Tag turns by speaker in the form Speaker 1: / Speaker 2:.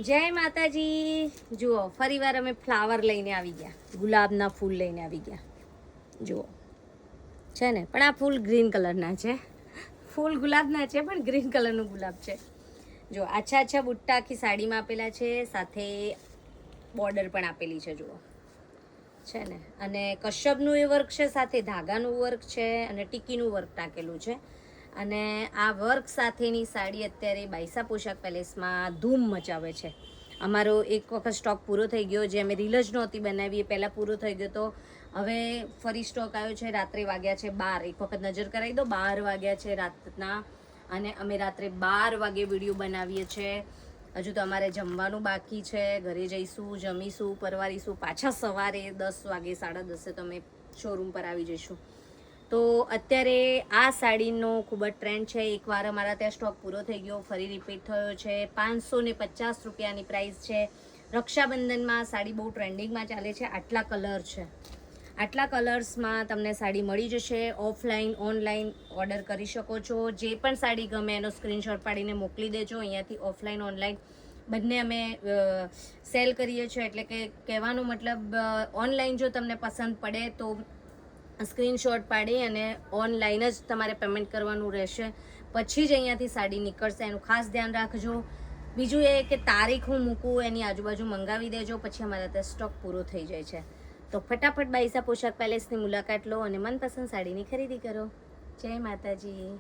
Speaker 1: જય માતાજી. જુઓ ફરીવાર અમે ફ્લાવર લઈને આવી ગયા, ગુલાબના ફૂલ લઈને આવી ગયા. જુઓ છે ને, પણ આ ફૂલ ગ્રીન કલરના છે. ફૂલ ગુલાબના છે પણ ગ્રીન કલરનું ગુલાબ છે. જો આછા આછા બુટ્ટા આખી સાડીમાં આપેલા છે, સાથે બોર્ડર પણ આપેલી છે. જુઓ છે ને, અને કશ્યપનું એ વર્ક છે, સાથે ધાગાનું વર્ક છે અને ટીકીનું વર્ક ટાંકેલું છે. અને આ વર્ક સાથેની સાડી અત્યારે બાઈસા પોશાક પેલેસમાં ધૂમ મચાવે છે. અમારો એક વખત સ્ટોક પૂરો થઈ ગયો, જે અમે રીલ જ નહોતી બનાવી એ પહેલાં પૂરો થઈ ગયો. તો હવે ફરી સ્ટોક આવ્યો છે. રાત્રે વાગ્યા છે 12. એક વખત નજર કરાવી દો, 12 વાગ્યા છે રાતના, અને અમે રાત્રે 12 વાગે વિડીયો બનાવીએ છીએ. હજુ તો અમારે જમવાનું બાકી છે. ઘરે જઈશું, જમીશું, પરવારીશું, પાછા સવારે 10 વાગે 10:30 તો અમે શોરૂમ પર આવી જઈશું. તો અત્યારે આ સાડીનો ખૂબ જ ટ્રેન્ડ છે. એકવાર અમારા ત્યાં સ્ટોક પૂરો થઈ ગયો, ફરી રિપીટ થયો છે. 550 રૂપિયાની પ્રાઇસ છે. રક્ષાબંધનમાં સાડી બહુ ટ્રેન્ડિંગમાં ચાલે છે. આટલા કલર છે, આટલા કલર્સમાં તમને સાડી મળી જશે. ઓફલાઈન ઓનલાઈન ઓર્ડર કરી શકો છો. જે પણ સાડી ગમે એનો સ્ક્રીનશોટ પાડીને મોકલી દેજો. અહીંયાથી ઓફલાઈન ઓનલાઈન બંને અમે સેલ કરીએ છીએ. એટલે કે કહેવાનો મતલબ, ઓનલાઈન જો તમને પસંદ પડે તો સ્ક્રીનશોટ પાડી અને ઓનલાઈન જ તમારે પેમેન્ટ કરવાનું રહેશે. પછી જ અહીંયાથી સાડી નીકળશે. એનું ખાસ ધ્યાન રાખજો. બીજું એ કે તારીખ હું મૂકું એની આજુબાજુ મંગાવી દેજો, પછી અમારા ત્યાં સ્ટોક પૂરો થઈ જાય છે. તો ફટાફટ બાઈસા પોશાક પેલેસની મુલાકાત લો અને મનપસંદ સાડીની ખરીદી કરો. જય માતાજી.